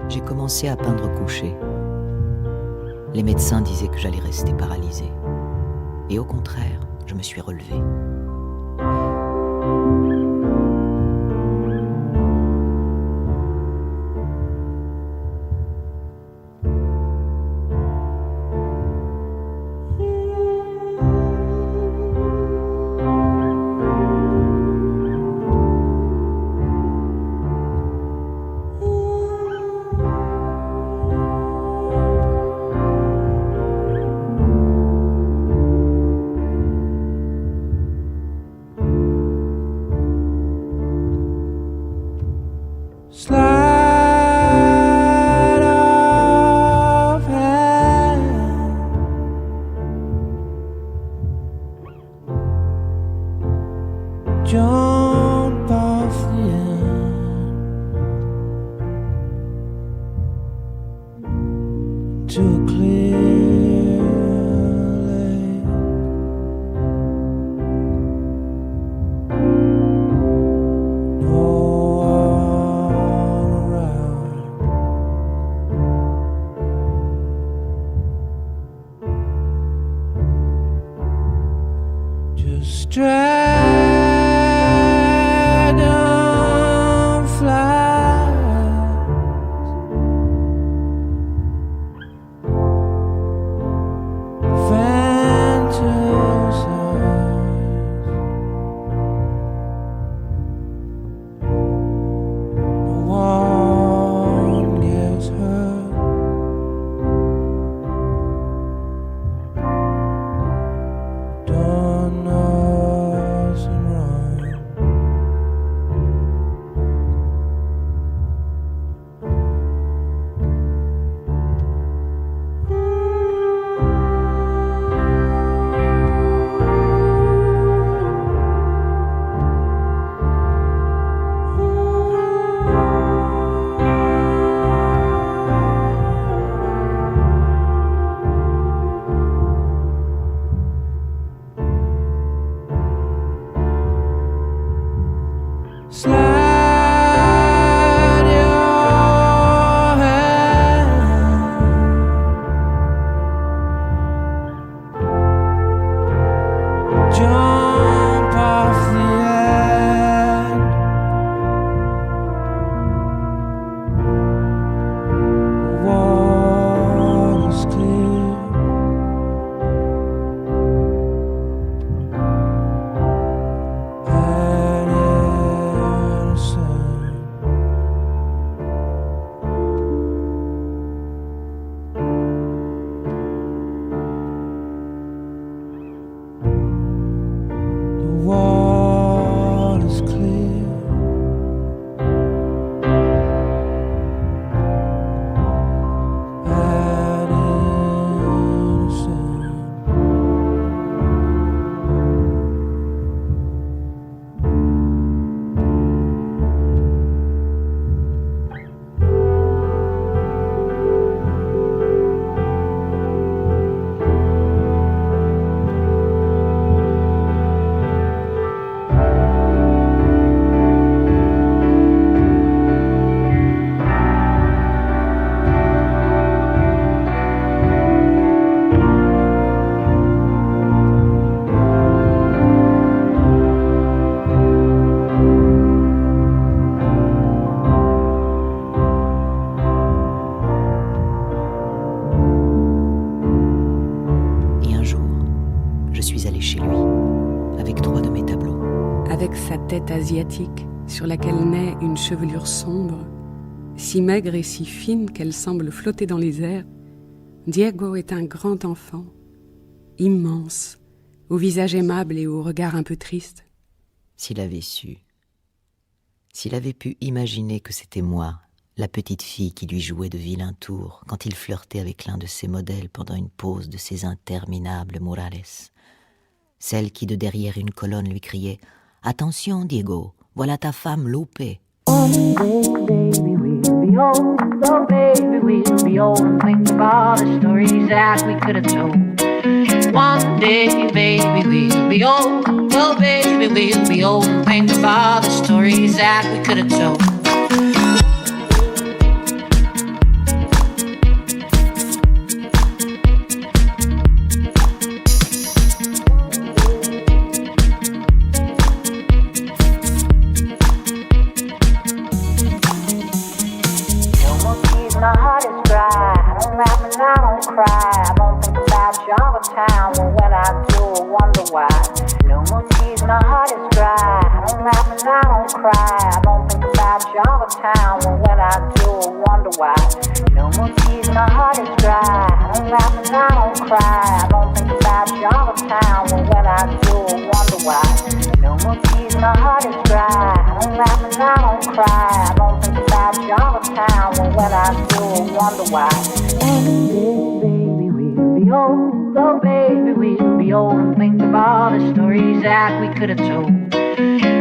J'ai commencé à peindre couché. Les médecins disaient que j'allais rester paralysée. Et au contraire, je me suis relevée. Slide of hand, jump off the end to a clear lake. No one around. Just no one gets hurt. Done nothing wrong. Slide your hand, jump off the end. Water's clear. And innocent. The water's clear. And innocent. Et un jour, je suis allée chez lui, avec 3 de mes tableaux. Avec sa tête asiatique, sur laquelle naît une chevelure sombre, si maigre et si fine qu'elle semble flotter dans les airs, Diego est un grand enfant, immense, au visage aimable et au regard un peu triste. S'il avait su, s'il avait pu imaginer que c'était moi, la petite fille qui lui jouait de vilains tours quand il flirtait avec l'un de ses modèles pendant une pause de ses interminables murales. Celle qui de derrière une colonne lui criait « Attention Diego, voilà ta femme Lupe !» One day, baby, we'll be old. Oh, baby, we'll be old and think of all the stories that we could have told. One day, baby, we'll be old. Oh, baby, we'll be old and think of all the stories that we could have told. town. Well, when I do, I wonder why. No more tears, my heart is dry. I don't laugh and I don't cry. I don't think about you all the time. Well, when I do, I wonder why. No more tears, my heart is dry. I don't laugh and I don't cry. I don't think about you all the time. Well, when I do, I wonder why. No more tears, my heart is dry. I don't laugh and I don't cry. I don't think about you all the time. Well, when I do, I wonder why. One day, baby, we'll be old. Oh, baby, we'll be old and think of all the stories that we could have told.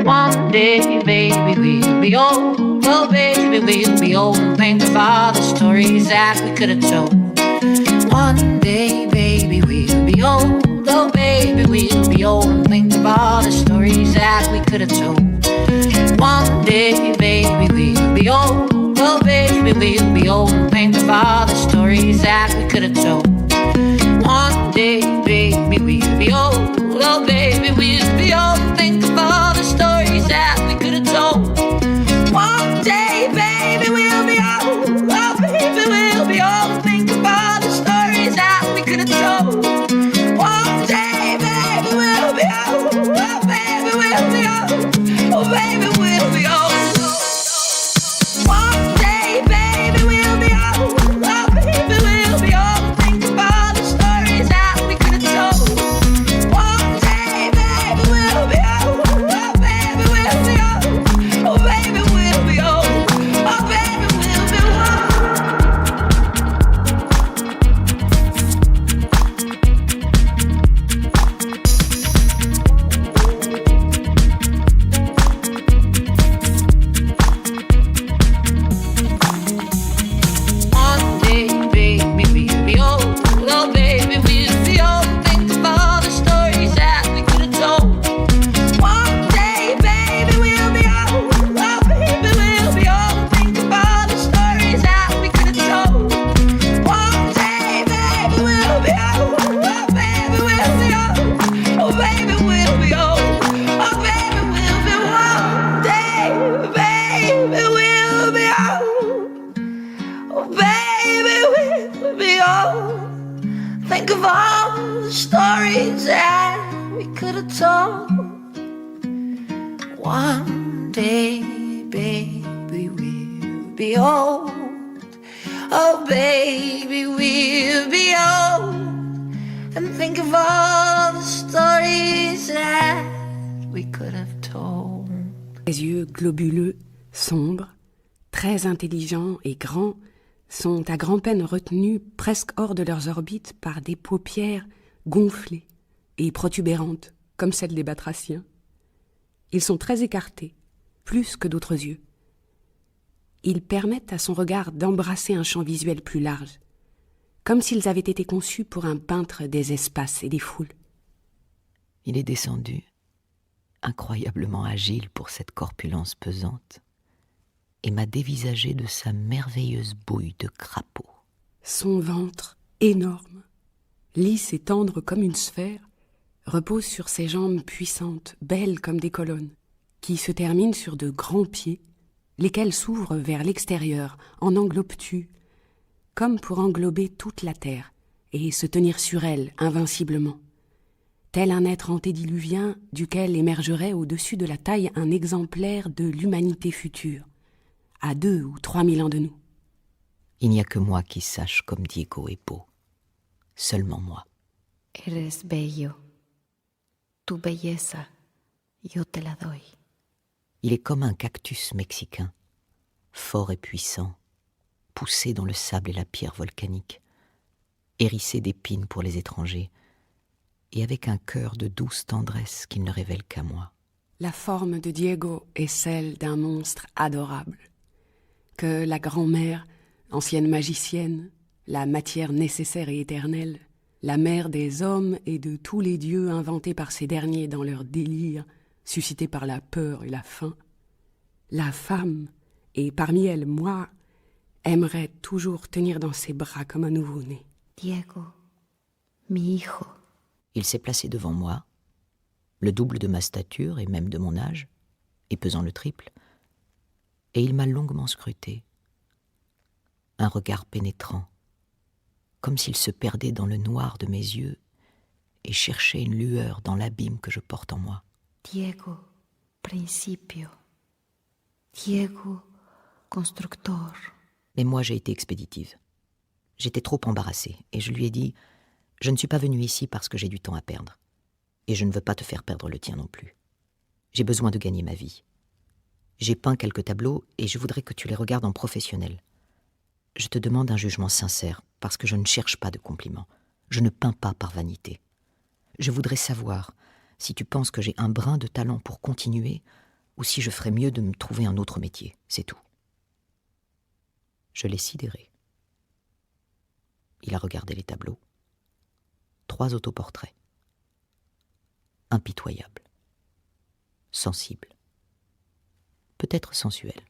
One day, baby, we'll be old. Oh, baby, we'll be old and think of all the stories that we could have told. One day, baby, we'll be old. Oh, baby, we'll be old and think of all the stories that we could have told. One day, baby, we'll be old. Oh, baby, we'll be old and think of all the stories that we could have told. One day, baby, we'll be old. Oh, baby, we'll be old and think of all the stories that we could have told. One day, baby, we'll be old. Oh, baby, we'll be old and think of all the stories that we could have told. One day, baby, we'll be old. Oh, baby, we'll be old. Oh, baby, we'll be old. One day, baby, we'll be old. Oh, baby, we'll be old. Think of all the stories that we could have told. One day, baby, we'll be old. Oh, baby, we'll be old. Oh, baby, we'll be old. Oh, baby, we'll be One day, baby, we'll be old. Oh, baby, we'll be old. Think of all the stories that we could have told. One day, baby, we'll be old. Oh, baby, we'll be old. Think of all the stories that we could have told. One day, baby, we'll be old. Oh, baby, we'll be old. Oh, baby, we'll be old. Oh, baby, we'll be one day, baby, we'll be old. Oh, baby, we'll be old. Think of all the stories that we could have told. One day, baby, we'll be old. Oh, baby, we'll be old. And think of all the stories that we could have told. Les yeux globuleux, sombres, très intelligents et grands, sont à grand-peine retenus presque hors de leurs orbites par des paupières gonflées et protubérantes, comme celles des batraciens. Ils sont très écartés, plus que d'autres yeux. Ils permettent à son regard d'embrasser un champ visuel plus large, comme s'ils avaient été conçus pour un peintre des espaces et des foules. Il est descendu, incroyablement agile pour cette corpulence pesante, et m'a dévisagé de sa merveilleuse bouille de crapaud. Son ventre, énorme, lisse et tendre comme une sphère, repose sur ses jambes puissantes, belles comme des colonnes, qui se terminent sur de grands pieds, lesquels s'ouvrent vers l'extérieur en angle obtus, comme pour englober toute la terre et se tenir sur elle invinciblement, tel un être antédiluvien duquel émergerait au-dessus de la taille un exemplaire de l'humanité future, à 2 ou 3 000 ans de nous. Il n'y a que moi qui sache comme Diego est beau. Seulement moi. Eres bello. Tu belleza, yo te la doy. Il est comme un cactus mexicain, fort et puissant, poussé dans le sable et la pierre volcanique, hérissé d'épines pour les étrangers, et avec un cœur de douce tendresse qu'il ne révèle qu'à moi. La forme de Diego est celle d'un monstre adorable, que la grand-mère, ancienne magicienne, la matière nécessaire et éternelle, la mère des hommes et de tous les dieux inventés par ces derniers dans leur délire, suscités par la peur et la faim, la femme, et parmi elles moi, aimerait toujours tenir dans ses bras comme un nouveau-né. Diego, mi hijo. Il s'est placé devant moi, le double de ma stature et même de mon âge, et pesant le triple, et il m'a longuement scruté. Un regard pénétrant, comme s'il se perdait dans le noir de mes yeux et cherchait une lueur dans l'abîme que je porte en moi. Diego, principio. Diego, constructor. Mais moi, j'ai été expéditive. J'étais trop embarrassée, et je lui ai dit « Je ne suis pas venue ici parce que j'ai du temps à perdre. Et je ne veux pas te faire perdre le tien non plus. J'ai besoin de gagner ma vie. J'ai peint quelques tableaux, et je voudrais que tu les regardes en professionnel. Je te demande un jugement sincère, parce que je ne cherche pas de compliments. Je ne peins pas par vanité. Je voudrais savoir si tu penses que j'ai un brin de talent pour continuer, ou si je ferais mieux de me trouver un autre métier, c'est tout. » Je l'ai sidéré. Il a regardé les tableaux. 3 autoportraits. Impitoyable. Sensible. Peut-être sensuel.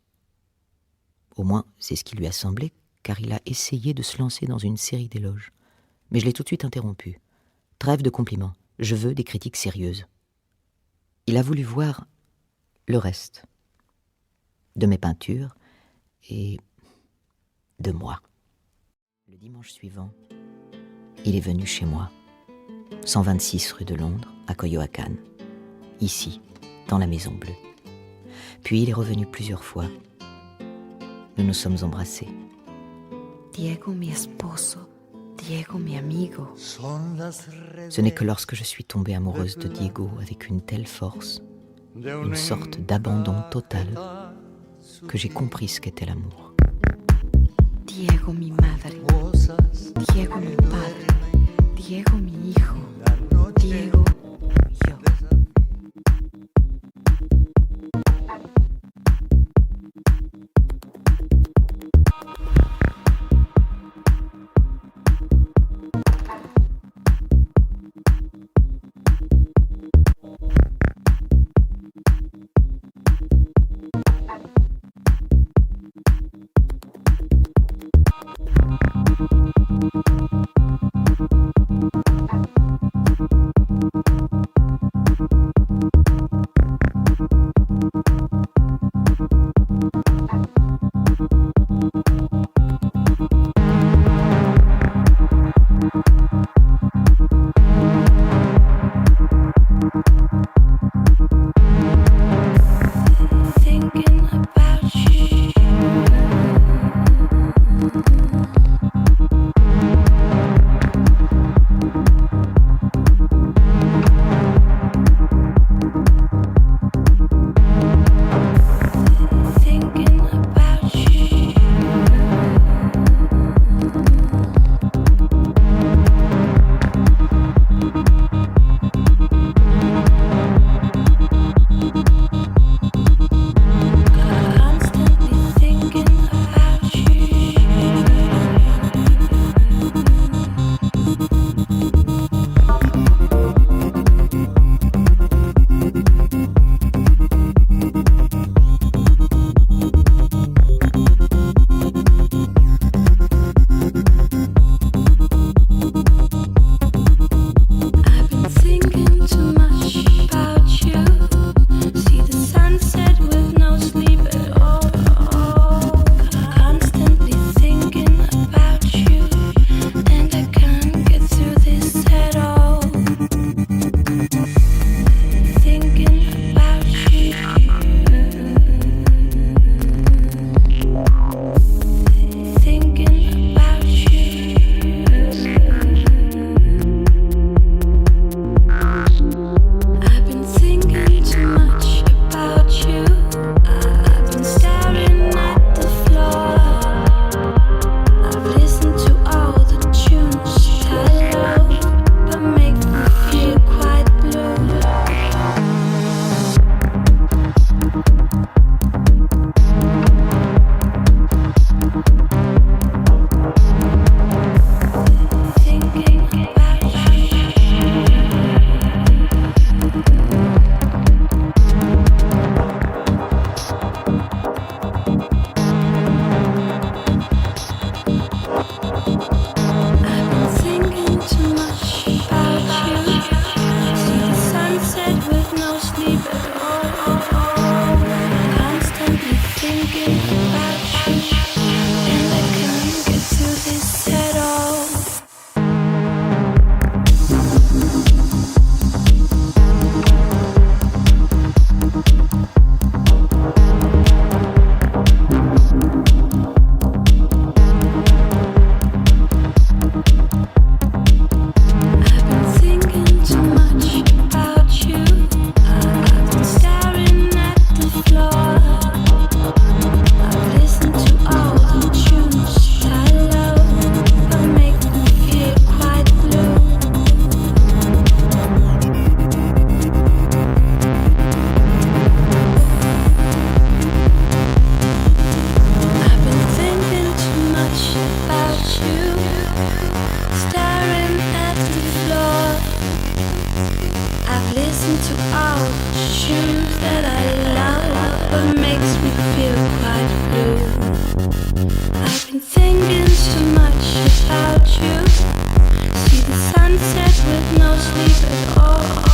Au moins, c'est ce qui lui a semblé, car il a essayé de se lancer dans une série d'éloges. Mais je l'ai tout de suite interrompu. Trêve de compliments. Je veux des critiques sérieuses. Il a voulu voir le reste. De mes peintures et de moi. Le dimanche suivant, il est venu chez moi, 126 rue de Londres, à Coyoacán, ici, dans la Maison Bleue. Puis il est revenu plusieurs fois. Nous nous sommes embrassés. Diego, mi esposo. Diego, mi amigo. Ce n'est que lorsque je suis tombée amoureuse de Diego avec une telle force, une sorte d'abandon total, que j'ai compris ce qu'était l'amour. Diego, mi madre. Diego, mi padre. Diego, mi hijo. Diego, yo. me feel quite blue. I've been thinking so much about you. See the sunset with no sleep at all.